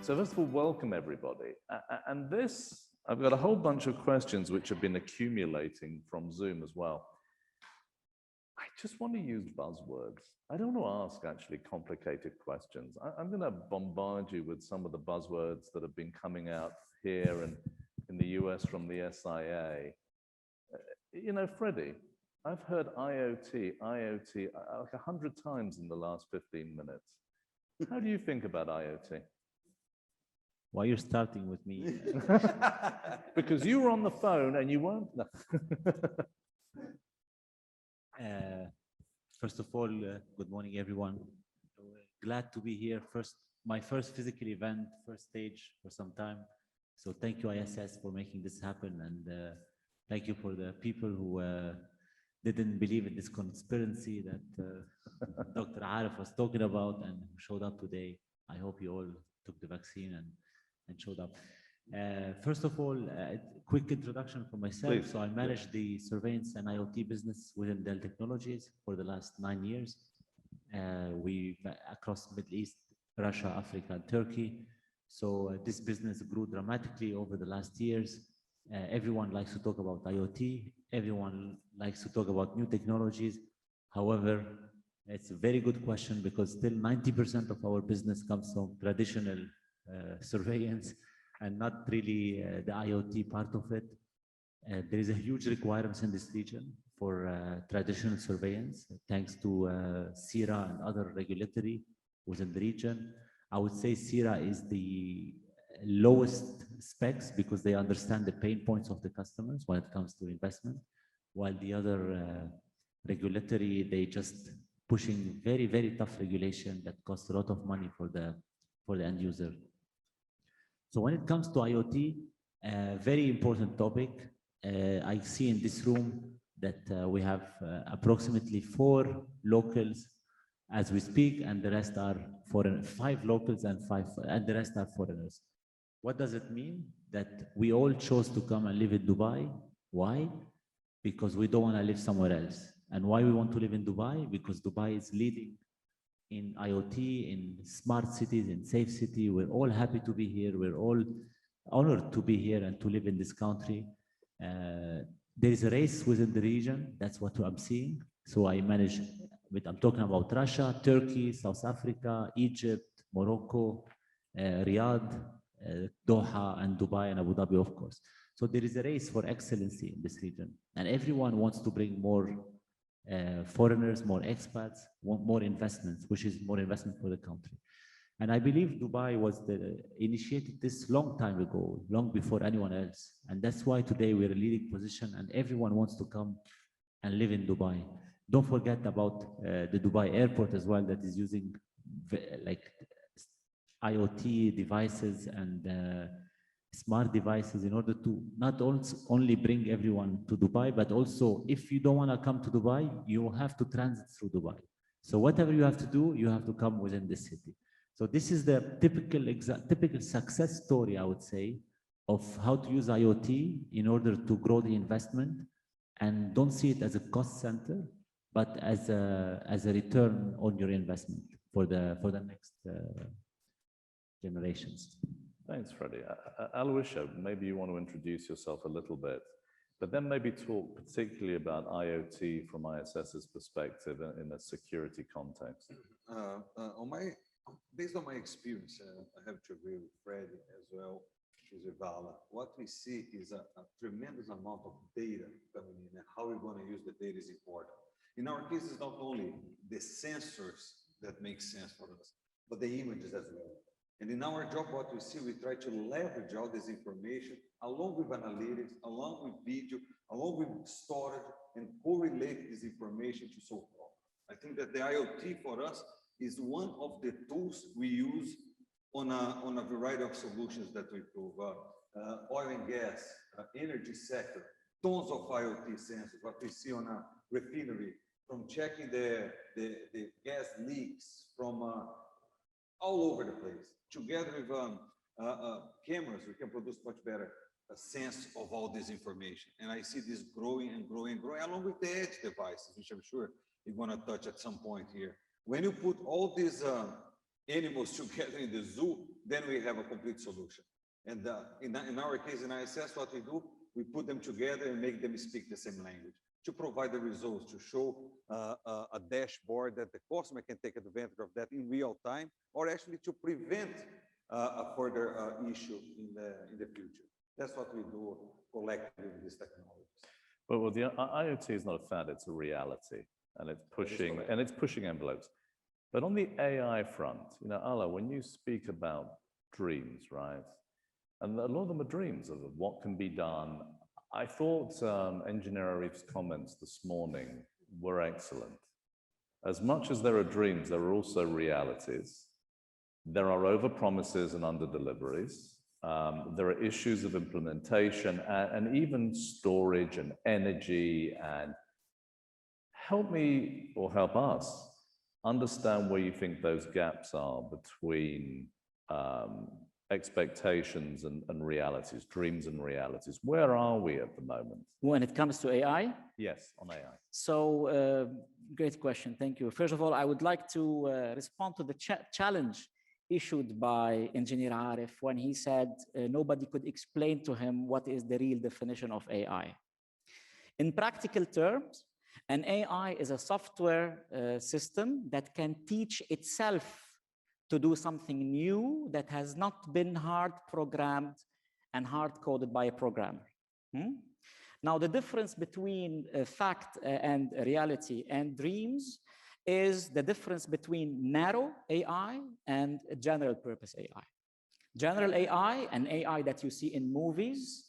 So first of all, welcome everybody. And this, I've got a whole bunch of questions which have been accumulating from Zoom as well. I just want to use buzzwords. I don't want to ask actually complicated questions. I'm going to bombard you with some of the buzzwords that have been coming out here and in the US from the SIA. You know, Fredy, I've heard IoT like 100 times in the last 15 minutes. How do you think about IoT? Why you're starting with me? Because you were on the phone and you weren't. No. First of all, good morning, everyone. Glad to be here. My first physical event, first stage for some time. So thank you, ISS, for making this happen. And thank you for the people who didn't believe in this conspiracy that Dr. Arif was talking about and showed up today. I hope you all took the vaccine and showed up. First of all, a quick introduction for myself. Please. So I manage the surveillance and IoT business within Dell Technologies for the last 9 years. We across Middle East, Russia, Africa, and Turkey. So this business grew dramatically over the last years. Everyone likes to talk about IoT. Everyone likes to talk about new technologies. However, it's a very good question because still 90% of our business comes from traditional surveillance and not really the IoT part of it. There is a huge requirement in this region for traditional surveillance, thanks to CIRA and other regulatory within the region. I would say CIRA is the lowest specs because they understand the pain points of the customers when it comes to investment, while the other regulatory, they just pushing very, very tough regulation that costs a lot of money for the end user. So when it comes to IoT, very important topic. I see in this room that we have approximately 4 locals as we speak, and the rest are foreign. 5 locals and the rest are foreigners. What does it mean? That we all chose to come and live in Dubai. Why? Because we don't want to live somewhere else. And why we want to live in Dubai? Because Dubai is leading in IoT, in smart cities, in safe city. We're all happy to be here. We're all honored to be here and to live in this country. There is a race within the region. That's what I'm seeing. So I manage with, I'm talking about Russia, Turkey, South Africa, Egypt, Morocco, Riyadh, Doha, and Dubai, and Abu Dhabi, of course. So there is a race for excellency in this region. And everyone wants to bring more foreigners, more expats, want more investments, which is more investment for the country. And I believe Dubai initiated this long time ago, long before anyone else. And that's why today we're a leading position and everyone wants to come and live in Dubai. Don't forget about the Dubai airport as well, that is using like IoT devices and smart devices in order to not only bring everyone to Dubai, but also if you don't want to come to Dubai, you have to transit through Dubai. So whatever you have to do, you have to come within the city. So this is the typical success story, I would say, of how to use IoT in order to grow the investment, and don't see it as a cost center, but as a return on your investment for the next generations. Thanks, Fredy. Aluisio, maybe you want to introduce yourself a little bit, but then maybe talk particularly about IoT from ISS's perspective in a security context. Based on my experience, I have to agree with Fredy as well, with Alaa. What we see is a tremendous amount of data coming in, and how we're going to use the data is important. In our case, it's not only the sensors that make sense for us, but the images as well. And in our job, what we see, we try to leverage all this information along with analytics, along with video, along with storage, and correlate this information to solve problems. I think that the IoT for us is one of the tools we use on a variety of solutions that we provide. Oil and gas, energy sector, tons of IoT sensors, what we see on a refinery, from checking the gas leaks from all over the place. Together with cameras, we can produce much better sense of all this information. And I see this growing and growing and growing, along with the edge devices, which I'm sure you're going to touch at some point here. When you put all these animals together in the zoo, then we have a complete solution. And in our case, in ISS, what we do, we put them together and make them speak the same language to provide the results, to show a dashboard that the customer can take advantage of that in real time, or actually to prevent a further issue in the future. That's what we do collectively with this technology. Well, the IoT is not a fad; it's a reality, and it's pushing envelopes. But on the AI front, Alaa, when you speak about dreams, right? And a lot of them are dreams of what can be done. I thought Engineer Arif's comments this morning were excellent. As much as there are dreams, there are also realities. There are overpromises and underdeliveries. There are issues of implementation and even storage and energy. And help me or help us understand where you think those gaps are between expectations and realities, dreams and realities. Where are we at the moment? When it comes to AI? Yes, on AI. So, great question. Thank you. First of all, I would like to respond to the challenge issued by Engineer Arif when he said nobody could explain to him what is the real definition of AI. In practical terms, an AI is a software system that can teach itself to do something new that has not been hard programmed and hard coded by a programmer. Now, the difference between fact and reality and dreams is the difference between narrow AI and general purpose AI. General AI, an AI that you see in movies,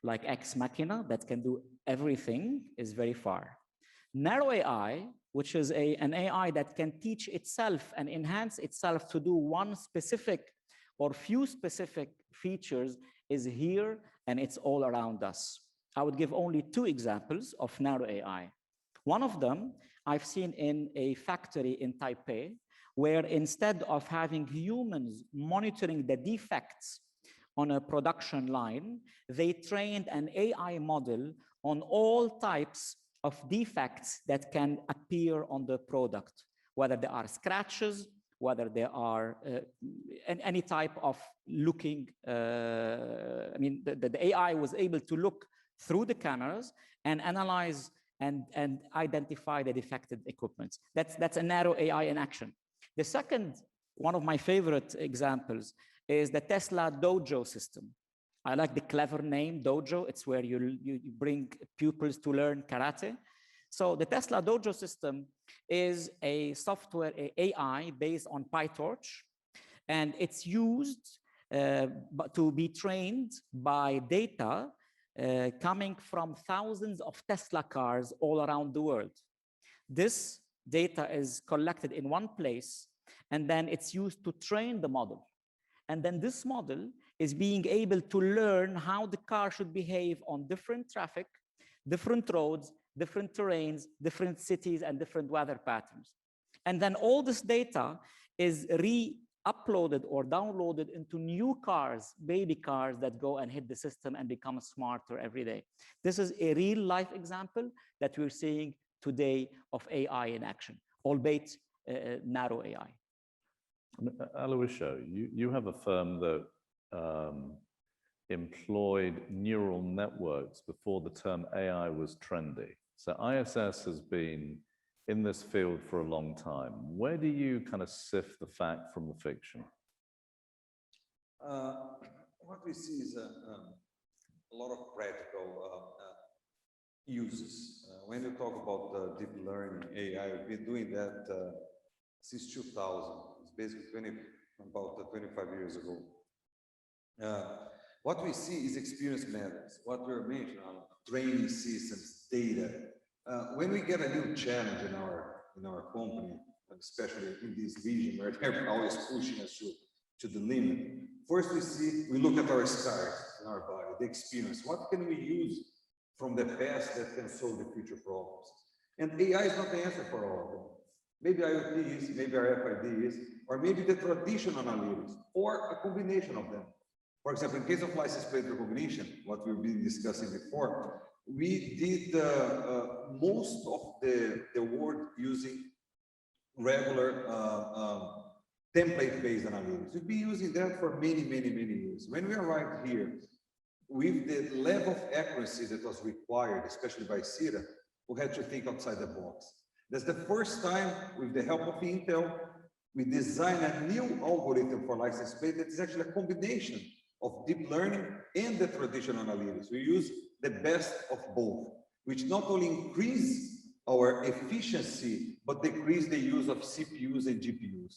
like Ex Machina, that can do everything, is very far. Narrow AI, which is an AI that can teach itself and enhance itself to do one specific or few specific features, is here and it's all around us. I would give only two examples of narrow AI. One of them I've seen in a factory in Taipei, where instead of having humans monitoring the defects on a production line, they trained an AI model on all types of defects that can appear on the product, whether there are scratches, whether there are any type of looking, the AI was able to look through the cameras and analyze and identify the defective equipment. That's a narrow AI in action. The second, one of my favorite examples, is the Tesla Dojo system. I like the clever name, Dojo. It's where you bring pupils to learn karate. So the Tesla Dojo system is a software AI based on PyTorch, and it's used to be trained by data coming from thousands of Tesla cars all around the world. This data is collected in one place, and then it's used to train the model. And then this model is being able to learn how the car should behave on different traffic, different roads, different terrains, different cities, and different weather patterns. And then all this data is re-uploaded or downloaded into new cars, baby cars that go and hit the system and become smarter every day. This is a real life example that we're seeing today of AI in action, albeit narrow AI. Aluisio, you have a firm that employed neural networks before the term AI was trendy. So ISS has been in this field for a long time. Where do you kind of sift the fact from the fiction? What we see is a lot of practical uses. When you talk about deep learning, AI, we've been doing that since 2000. It's basically about 25 years ago. What we see is experience matters. What we're mentioning on training systems, data. When we get a new challenge in our company, especially in this region where they're always pushing us to the limit, first we look at our scars in our body, the experience. What can we use from the past that can solve the future problems? And AI is not the answer for all of them. Maybe IoT is, maybe RFID is, or maybe the traditional analytics, or a combination of them. For example, in case of license plate recognition, what we've been discussing before, we did most of the work using regular template-based analytics. We've been using that for many, many, many years. When we arrived here, with the level of accuracy that was required, especially by CIRA, we had to think outside the box. That's the first time, with the help of Intel, we designed a new algorithm for license plate that is actually a combination of deep learning and the traditional analytics. We use the best of both, which not only increase our efficiency, but decrease the use of CPUs and GPUs.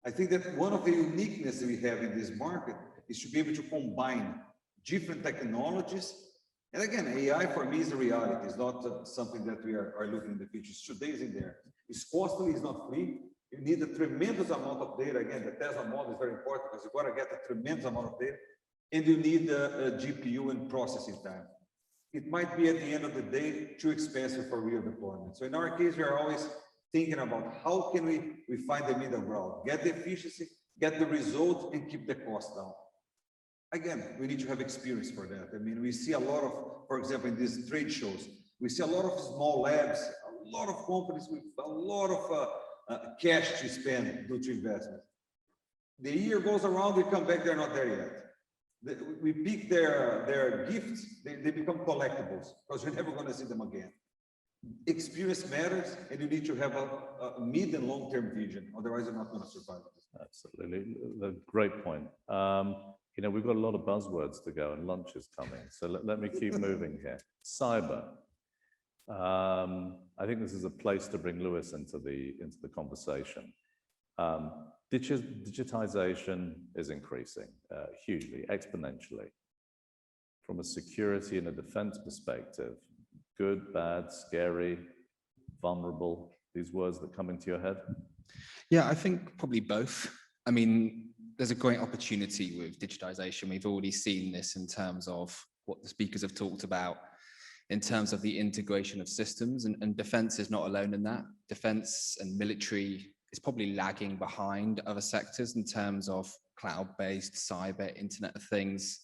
I think that one of the uniqueness we have in this market is to be able to combine different technologies. And again, AI for me is a reality. It's not something that we are looking in the future. Today is in there. It's costly, it's not free. You need a tremendous amount of data. Again, the Tesla model is very important because you've got to get a tremendous amount of data. And you need a GPU and processing time. It might be at the end of the day too expensive for real deployment. So in our case, we are always thinking about how can we find the middle ground, get the efficiency, get the result, and keep the cost down. Again, we need to have experience for that. I mean, we see a lot of, for example, in these trade shows, we see a lot of small labs, a lot of companies with a lot of cash to spend due to investment. The year goes around, we come back, they're not there yet. We pick their gifts, they become collectibles because you're never going to see them again. Experience matters, and you need to have a mid and long-term vision. Otherwise, you're not going to survive this. Absolutely, a great point. You know, we've got a lot of buzzwords to go, and lunch is coming. So let me keep moving here. Cyber. I think this is a place to bring Lewis into the conversation. Digitization is increasing hugely, exponentially. From a security and a defense perspective, good, bad, scary, vulnerable, these words that come into your head? Yeah, I think probably both. I mean, there's a great opportunity with digitization. We've already seen this in terms of what the speakers have talked about, in terms of the integration of systems, and defense is not alone in that. Defense and military is probably lagging behind other sectors in terms of cloud-based cyber, Internet of Things,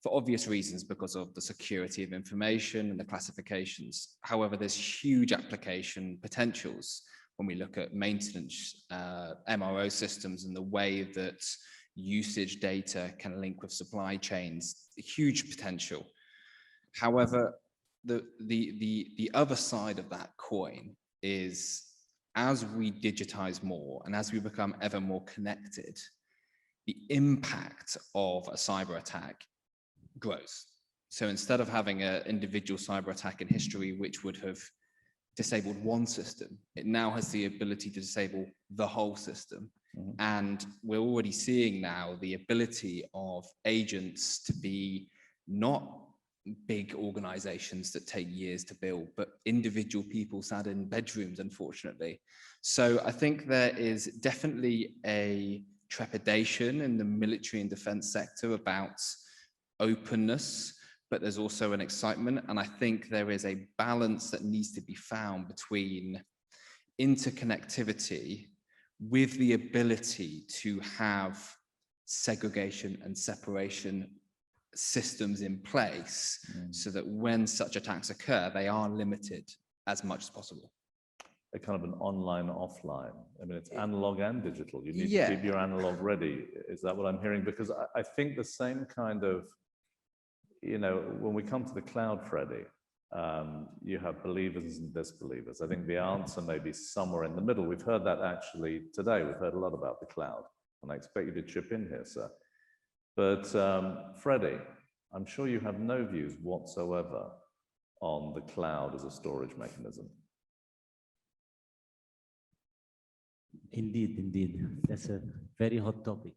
for obvious reasons, because of the security of information and the classifications. However, there's huge application potentials when we look at maintenance, MRO systems, and the way that usage data can link with supply chains, huge potential. However, the other side of that coin is, as we digitize more and as we become ever more connected, the impact of a cyber attack grows. So instead of having an individual cyber attack in history, which would have disabled one system, it now has the ability to disable the whole system. Mm-hmm. And we're already seeing now the ability of agents to be not big organizations that take years to build, but individual people sat in bedrooms, unfortunately. So I think there is definitely a trepidation in the military and defense sector about openness, but there's also an excitement. And I think there is a balance that needs to be found between interconnectivity with the ability to have segregation and separation systems in place, so that when such attacks occur, they are limited as much as possible. A kind of an online, offline. I mean, it's analog and digital. You need to keep your analog ready. Is that what I'm hearing? Because I think the same kind of, you know, when we come to the cloud, Fredy, you have believers and disbelievers. I think the answer may be somewhere in the middle. We've heard that actually today. We've heard a lot about the cloud, and I expect you to chip in here, sir. But Fredy, I'm sure you have no views whatsoever on the cloud as a storage mechanism. Indeed. That's a very hot topic.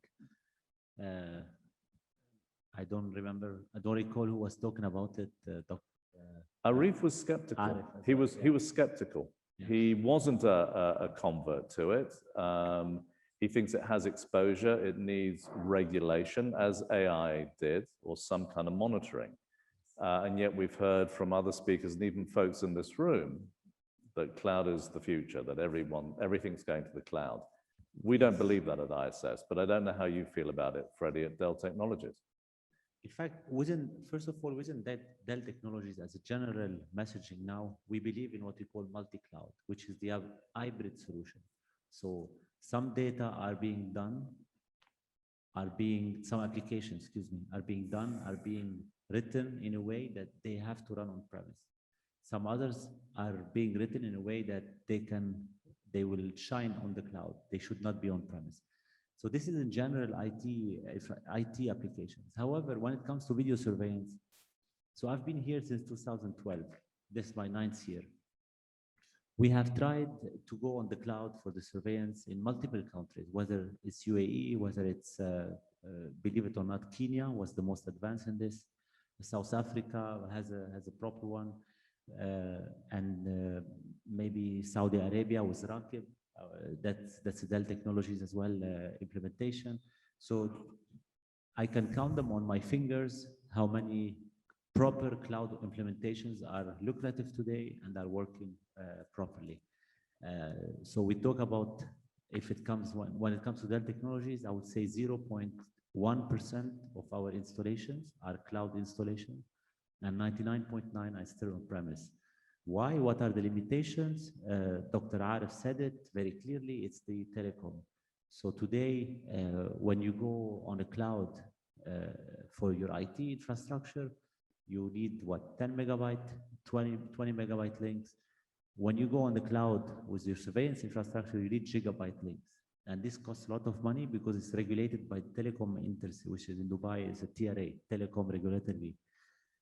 I don't recall who was talking about it. Arif was skeptical. He was skeptical. Yeah. He wasn't a convert to it. He thinks it has exposure, it needs regulation, as AI did, or some kind of monitoring. And yet we've heard from other speakers and even folks in this room that cloud is the future, that everything's going to the cloud. We don't believe that at ISS, but I don't know how you feel about it, Fredy, at Dell Technologies. In fact, first of all, within Dell Technologies, as a general messaging now, we believe in what we call multi-cloud, which is the hybrid solution. So Some data are being done, some applications, excuse me, are being written in a way that they have to run on premise. Some others are being written in a way that they will shine on the cloud. They should not be on premise. So this is in general IT applications. However, when it comes to video surveillance, so I've been here since 2012. This is my 9th year. We have tried to go on the cloud for the surveillance in multiple countries, whether it's UAE, whether it's, believe it or not, Kenya was the most advanced in this. South Africa has a proper one, and maybe Saudi Arabia with Rakib. That's Dell Technologies as well, implementation. So I can count them on my fingers how many proper cloud implementations are lucrative today and are working properly. So we talk about, when it comes to Dell Technologies, I would say 0.1% of our installations are cloud installations, and 99.9% are still on premise. Why? What are the limitations? Dr. Arif said it very clearly, it's the telecom. So today, when you go on a cloud for your IT infrastructure, you need what, 10 megabyte, 20 megabyte links. When you go on the cloud with your surveillance infrastructure, you need gigabyte links. And this costs a lot of money because it's regulated by Telecom Industry, which is in Dubai, is a TRA, Telecom Regulatory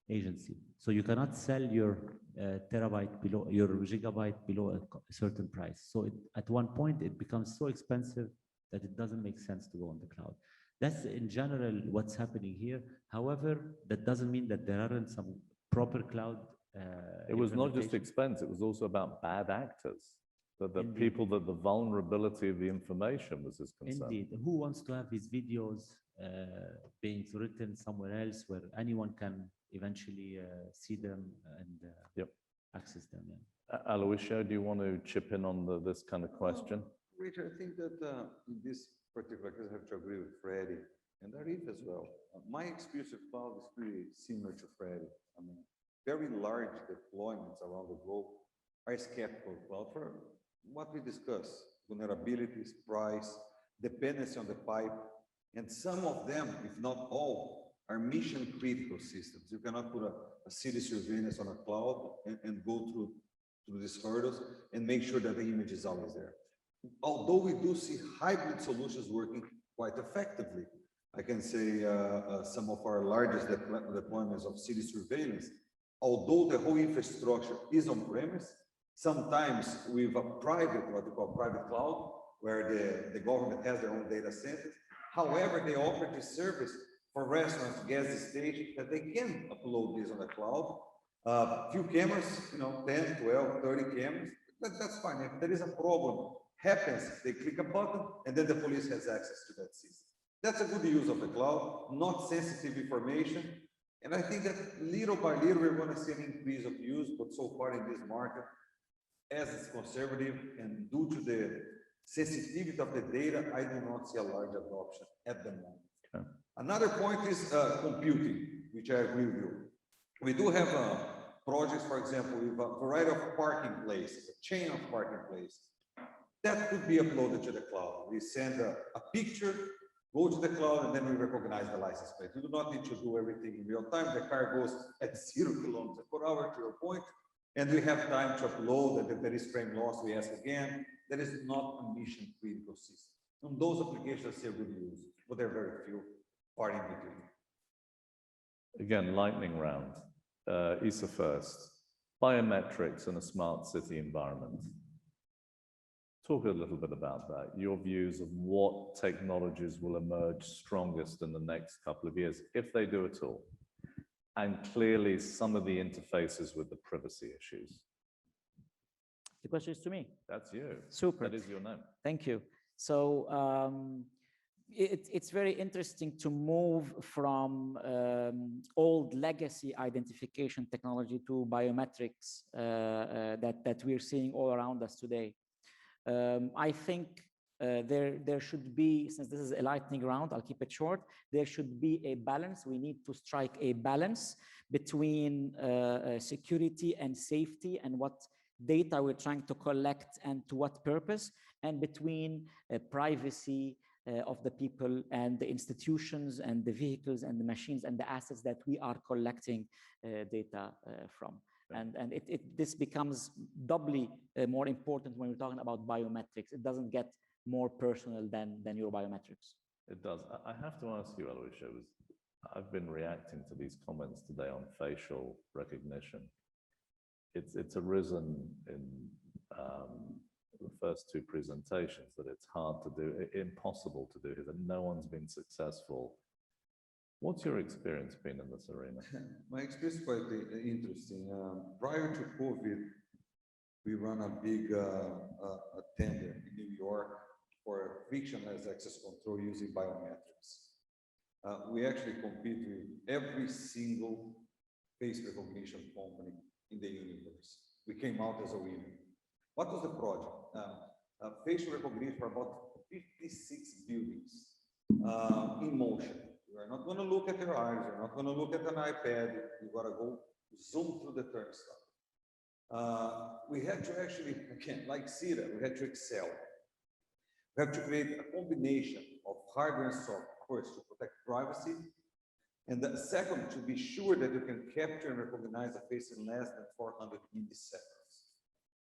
Agency. So you cannot sell your gigabyte below a certain price. So at one point, it becomes so expensive that it doesn't make sense to go on the cloud. That's in general what's happening here. However, that doesn't mean that there aren't some proper cloud. It was not just expense, it was also about bad actors. That the people, that the vulnerability of the information was his concern. Indeed. Who wants to have these videos being written somewhere else where anyone can eventually see them and access them? Yeah. Aluisio, do you want to chip in on this kind of question? Richard, I think that in this particular case, I have to agree with Fredy and Arif as well. My experience with cloud is pretty similar to Fredy. I mean, very large deployments around the globe are skeptical of cloud for what we discussed: vulnerabilities, price, dependency on the pipe, and some of them, if not all, are mission critical systems. You cannot put a city surveillance on a cloud and go through these hurdles and make sure that the image is always there. Although we do see hybrid solutions working quite effectively, I can say some of our largest deployments of city surveillance, although the whole infrastructure is on premise, sometimes with a private, what we call private cloud, where the government has their own data centers. However, they offer this service for restaurants, gas stations, that they can upload this on the cloud. Few cameras, 10, 12, 30 cameras, that's fine. If there is a problem, happens, they click a button, and then the police has access to that system. That's a good use of the cloud, not sensitive information. And I think that little by little, we're going to see an increase of use, but so far in this market, as it's conservative and due to the sensitivity of the data, I do not see a large adoption at the moment. Okay. Another point is computing, which I agree with you. We do have projects, for example, with a variety of parking places, a chain of parking places. That could be uploaded to the cloud. We send a picture, go to the cloud, and then we recognize the license plate. We do not need to do everything in real time. The car goes at 0 kilometers per hour, to your point, and we have time to upload, and if there is frame loss, we ask again. That is not a mission critical system. And those applications see a good use, but there are very few far in between. Again, lightning round. Issa first. Biometrics in a smart city environment. Talk a little bit about that, your views of what technologies will emerge strongest in the next couple of years, if they do at all. And clearly some of the interfaces with the privacy issues. The question is to me. That's you. Super. That is your name. Thank you. So it's very interesting to move from old legacy identification technology to biometrics that we're seeing all around us today. I think there should be, since this is a lightning round, I'll keep it short, there should be a balance. We need to strike a balance between security and safety and what data we're trying to collect and to what purpose, and between privacy of the people and the institutions and the vehicles and the machines and the assets that we are collecting data from. And this becomes doubly more important when we're talking about biometrics. It doesn't get more personal than your biometrics. It does. I have to ask you, Aluisio, I've been reacting to these comments today on facial recognition. It's arisen in the first two presentations that it's hard to do, impossible to do, that no one's been successful. What's your experience been in this arena? My experience is quite interesting. Prior to COVID, we ran a big a tender in New York for frictionless access control using biometrics. We actually compete with every single face recognition company in the universe. We came out as a winner. What was the project? Facial recognition for about 56 buildings in motion. You are not going to look at your eyes. You're not going to look at an iPad. You got to go zoom through the turnstile. We had to actually, again, like CETA, we had to excel. We have to create a combination of hardware and software, first to protect privacy, and the second, to be sure that you can capture and recognize a face in less than 400 milliseconds.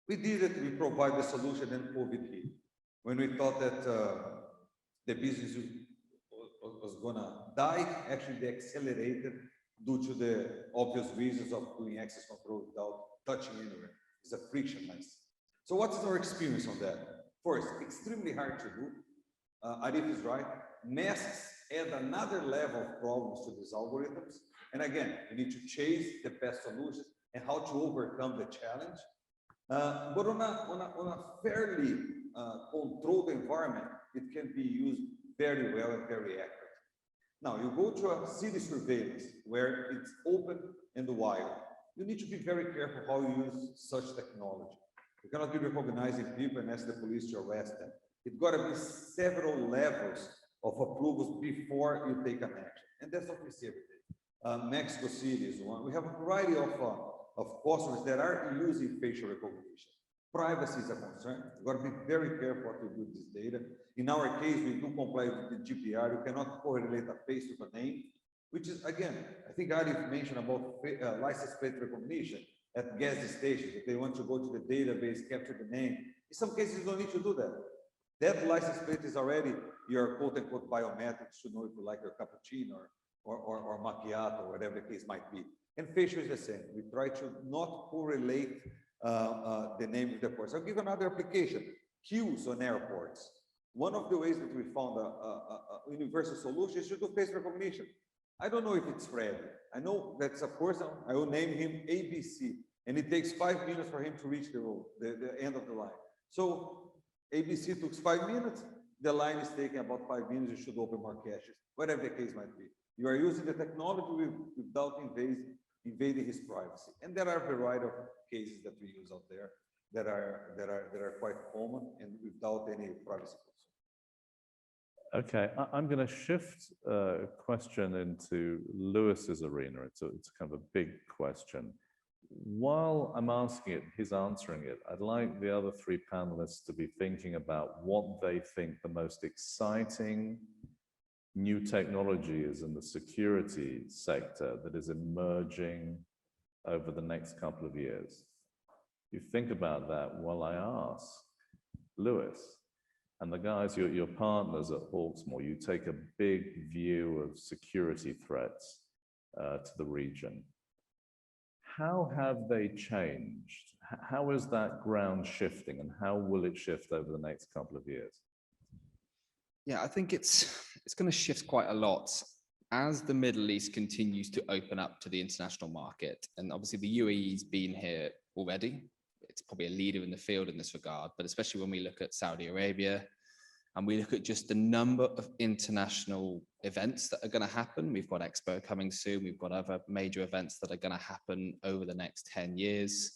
We did it, we provide the solution, and COVID hit. When we thought that the business was gonna die, actually they accelerated due to the obvious reasons of doing access control without touching anywhere. It's a frictionless. So what is our experience on that? First, extremely hard to do. Arif is right. Masks add another level of problems to these algorithms. And again, we need to chase the best solutions and how to overcome the challenge. But on a fairly controlled environment, it can be used very well and very accurate. Now, you go to a city surveillance where it's open and wild. You need to be very careful how you use such technology. You cannot be recognizing people and ask the police to arrest them. It's got to be several levels of approvals before you take an action. And that's what we see every day. Mexico City is one. We have a variety of customers that are using facial recognition. Privacy is a concern. You've got to be very careful what you do with this data. In our case, we do comply with the GDPR. You cannot correlate a face with a name, which is, again, I think Arif mentioned about license plate recognition at gas stations. If they want to go to the database, capture the name, in some cases, you don't need to do that. That license plate is already your quote-unquote biometrics to know if you like your cappuccino or macchiato, or whatever the case might be. And facial is the same. We try to not correlate the name of the person. I'll give another application, queues on airports. One of the ways that we found a universal solution is to do face recognition. I don't know if it's Fredy. I know that's a person, I will name him ABC, and it takes 5 minutes for him to reach the end of the line. So ABC took 5 minutes, the line is taking about 5 minutes, you should open more caches, whatever the case might be. You are using the technology without invading his privacy. And there are a variety of cases that we use out there that are quite common and without any privacy concern. Okay, I'm going to shift a question into Lewis's arena. It's kind of a big question. While I'm asking it, he's answering it, I'd like the other three panelists to be thinking about what they think the most exciting new technology is in the security sector that is emerging over the next couple of years. You think about that while I ask Lewis and the guys, your partners at Hawkesmore, you take a big view of security threats to the region. How have they changed? How is that ground shifting, and how will it shift over the next couple of years? Yeah, I think it's going to shift quite a lot as the Middle East continues to open up to the international market. And obviously the UAE's been here already. It's probably a leader in the field in this regard, but especially when we look at Saudi Arabia and we look at just the number of international events that are going to happen. We've got Expo coming soon. We've got other major events that are going to happen over the next 10 years.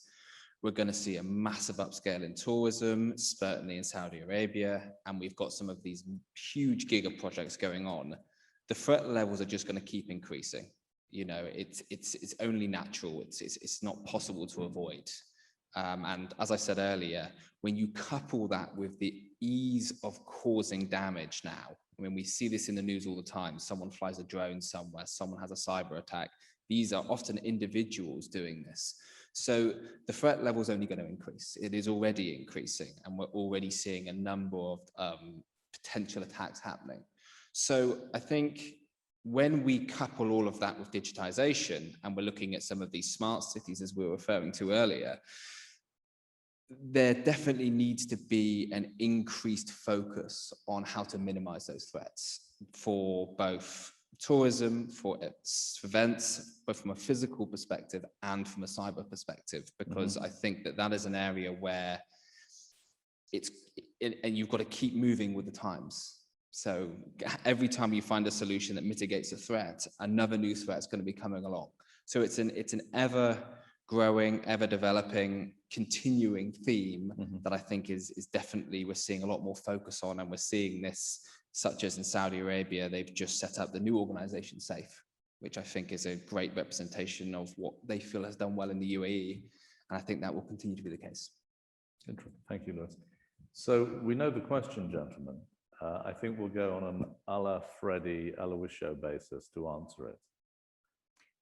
We're going to see a massive upscale in tourism, certainly in Saudi Arabia, and we've got some of these huge giga projects going on. The threat levels are just going to keep increasing. You know, it's only natural. It's not possible to avoid. And as I said earlier, when you couple that with the ease of causing damage now, I mean, we see this in the news all the time. Someone flies a drone somewhere, someone has a cyber attack. These are often individuals doing this. So the threat level is only going to increase. It is already increasing, and we're already seeing a number of potential attacks happening. So I think when we couple all of that with digitization, and we're looking at some of these smart cities, as we were referring to earlier, there definitely needs to be an increased focus on how to minimize those threats for both tourism, for events, both from a physical perspective and from a cyber perspective, because I think that that is an area where and you've got to keep moving with the times. So every time you find a solution that mitigates a threat, another new threat is going to be coming along. So it's an ever growing, ever developing, continuing theme that I think is definitely, we're seeing a lot more focus on, and we're seeing this, such as in Saudi Arabia, they've just set up the new organization SAFE, which I think is a great representation of what they feel has done well in the UAE. And I think that will continue to be the case. Interesting. Thank you, Lewis. So we know the question, gentlemen. I think we'll go on an Alaa, Fredy, Aluisio basis to answer it.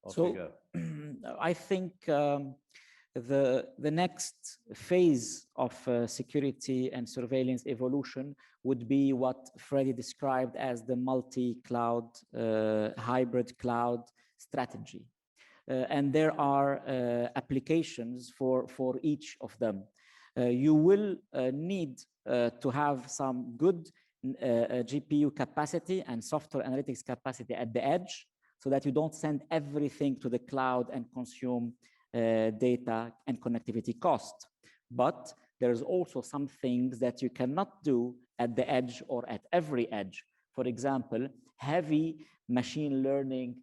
Off you go. I think the next phase of security and surveillance evolution would be what Fredy described as the multi-cloud, hybrid cloud strategy. And there are applications for each of them. You will need to have some good GPU capacity and software analytics capacity at the edge, so that you don't send everything to the cloud and consume data and connectivity cost. But there's also some things that you cannot do at the edge or at every edge. For example, heavy machine learning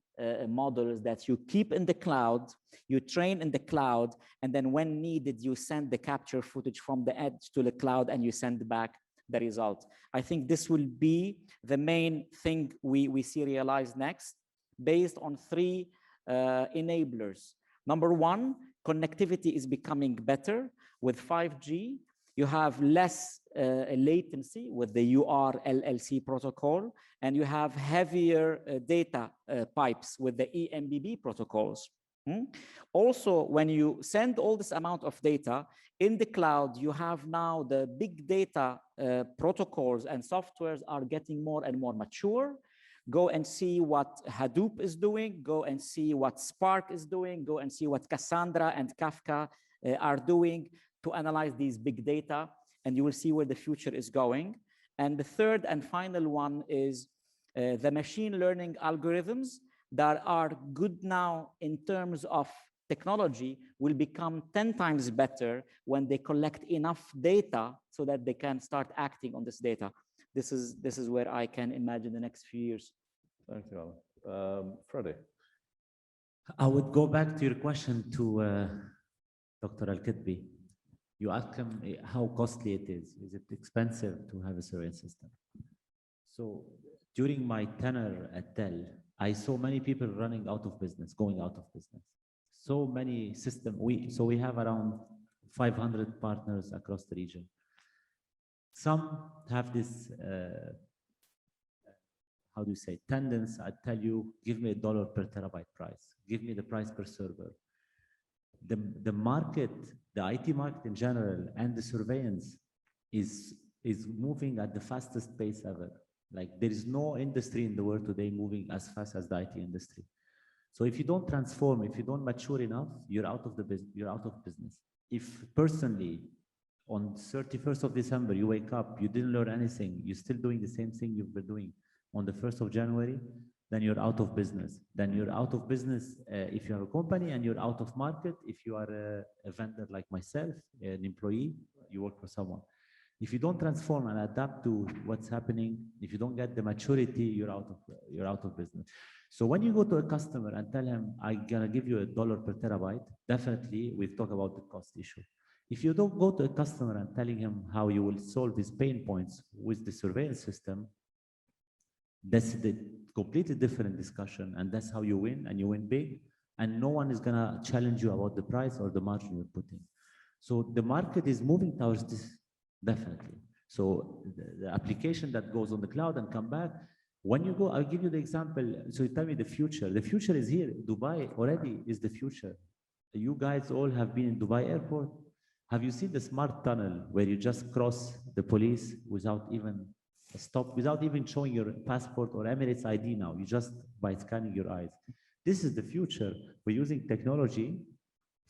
models that you keep in the cloud, you train in the cloud, and then when needed, you send the capture footage from the edge to the cloud and you send back the result. I think this will be the main thing we see realized next, based on three enablers. Number one, connectivity is becoming better. With 5G, you have less latency with the URLLC protocol, and you have heavier data pipes with the eMBB protocols. Also, when you send all this amount of data in the cloud, you have now the big data protocols and softwares are getting more and more mature. Go and see what Hadoop is doing, go and see what Spark is doing, go and see what Cassandra and Kafka are doing to analyze these big data, and you will see where the future is going. And the third and final one is the machine learning algorithms that are good now in terms of technology will become 10 times better when they collect enough data so that they can start acting on this data. This is where I can imagine the next few years. Thank you, Alaa. Fredy. I would go back to your question to Dr. Al-Kitbi. You asked him how costly it is. Is it expensive to have a surveillance system? So during my tenure at Dell, I saw many people running out of business, going out of business. So many systems. We have around 500 partners across the region. Some have this, how do you say, tendency. I tell you, give me $1 per terabyte price. Give me the price per server. The market, the IT market in general, and the surveillance is moving at the fastest pace ever. Like, there is no industry in the world today moving as fast as the IT industry. So if you don't transform, if you don't mature enough, you're out of the business. You're out of business. If personally, on 31st of December, you wake up, you didn't learn anything, you're still doing the same thing you've been doing on the 1st of January, then you're out of business. Then you're out of business if you're a company, and you're out of market if you are a vendor like myself, an employee, you work for someone. If you don't transform and adapt to what's happening, if you don't get the maturity, you're out of business. So when you go to a customer and tell him, I'm gonna give you $1 per terabyte, definitely we talk about the cost issue. If you don't go to a customer and telling him how you will solve his pain points with the surveillance system, that's the completely different discussion, and that's how you win, and you win big, and no one is gonna challenge you about the price or the margin you're putting. So the market is moving towards this, definitely. So the application that goes on the cloud and come back, when you go, I'll give you the example. So you tell me the future. The future is here. Dubai already is the future. You guys all have been in Dubai airport. Have you seen the smart tunnel where you just cross the police without even stop, without even showing your passport or Emirates ID now? You just by scanning your eyes. This is the future. We're using technology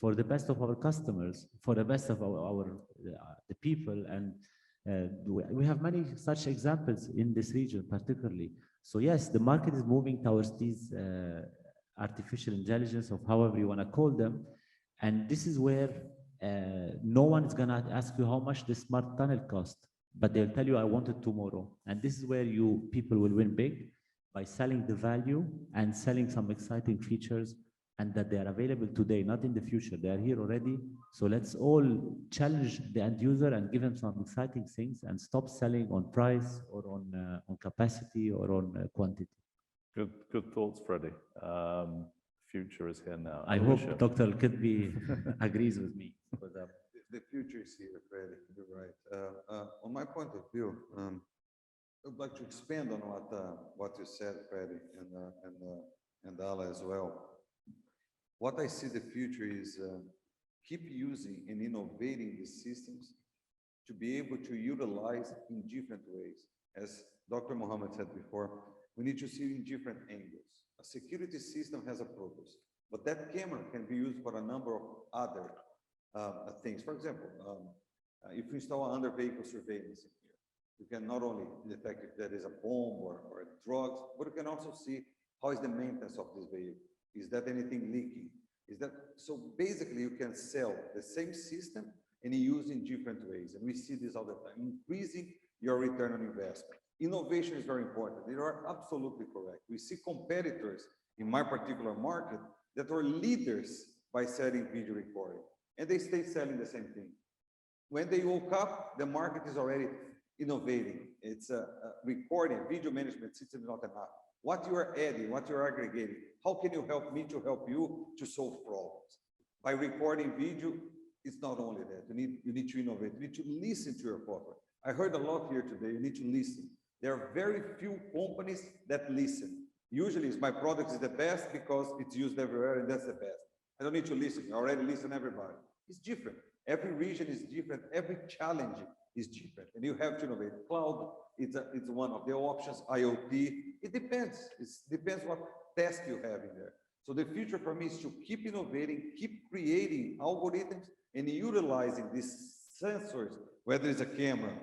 for the best of our customers, for the best of the people, and we have many such examples in this region, particularly. So yes, the market is moving towards these artificial intelligence, of however you want to call them, and this is where no one is gonna ask you how much the smart tunnel cost, but they'll tell you, I want it tomorrow. And this is where you people will win big by selling the value and selling some exciting features, and that they are available today, not in the future. They are here already. So let's all challenge the end user and give them some exciting things and stop selling on price or on capacity or on quantity. Good thoughts, Fredy. Future is here now. I hope Dr. Kidby agrees with me. But, The future is here, Fredy. You're right. On my point of view, I would like to expand on what you said, Fredy, and Alaa as well. What I see the future is keep using and innovating these systems to be able to utilize in different ways. As Dr. Mohammed said before, we need to see in different angles. A security system has a purpose, but that camera can be used for a number of other things. For example, if you install under vehicle surveillance in here, you can not only detect if there is a bomb or drugs, but you can also see how is the maintenance of this vehicle. Is that anything leaking? Is that so? Basically, you can sell the same system and use in different ways. And we see this all the time, increasing your return on investment. Innovation is very important. You are absolutely correct. We see competitors in my particular market that are leaders by selling video recording, and they stay selling the same thing. When they woke up, the market is already innovating. It's recording, video management system is not enough. What you are adding, what you're aggregating, how can you help me to help you to solve problems? By recording video, it's not only that. You need to innovate. You need to listen to your partner. I heard a lot here today. You need to listen. There are very few companies that listen. Usually, my product is the best because it's used everywhere, and that's the best. I don't need to listen. I already listen to everybody. It's different. Every region is different. Every challenge is different, and you have to innovate. Cloud, it's one of the options. IoT, it depends. It depends what test you have in there. So the future for me is to keep innovating, keep creating algorithms, and utilizing these sensors, whether it's a camera,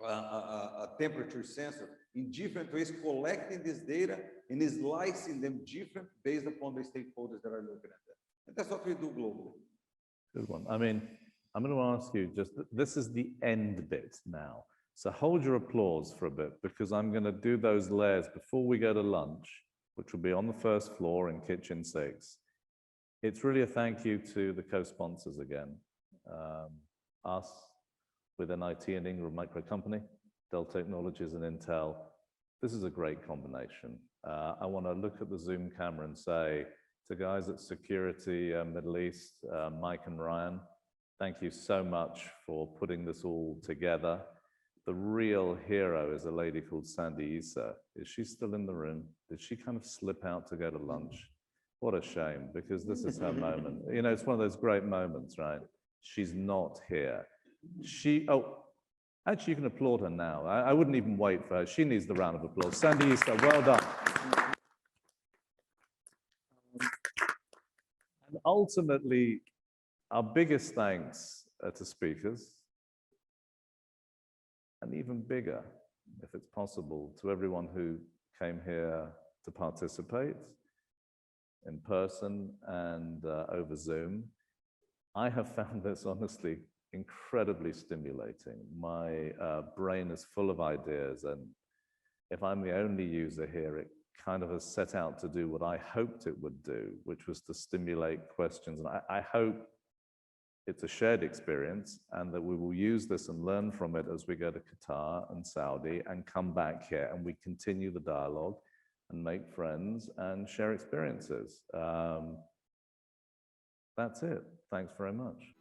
a temperature sensor, in different ways, collecting this data and slicing them different based upon the stakeholders that are looking at them. And that's what we do globally. Good one. I mean, I'm going to ask you just, this is the end bit now. So hold your applause for a bit, because I'm going to do those layers before we go to lunch, which will be on the first floor in Kitchen 6. It's really a thank you to the co-sponsors again. Us with an IT and Ingram micro company, Dell Technologies and Intel. This is a great combination. I want to look at the Zoom camera and say to guys at Security Middle East, Mike and Ryan, thank you so much for putting this all together. The real hero is a lady called Sandy Issa. Is she still in the room? Did she kind of slip out to go to lunch? What a shame, because this is her moment. You know, it's one of those great moments, right? She's not here. Actually, you can applaud her now. I wouldn't even wait for her. She needs the round of applause. Sandy Issa, well done. And ultimately, our biggest thanks to speakers, and even bigger, if it's possible, to everyone who came here to participate in person and over Zoom. I have found this honestly incredibly stimulating. My brain is full of ideas, and if I'm the only user here, it kind of has set out to do what I hoped it would do, which was to stimulate questions. And I hope it's a shared experience, and that we will use this and learn from it as we go to Qatar and Saudi and come back here and we continue the dialogue and make friends and share experiences. That's it. Thanks very much.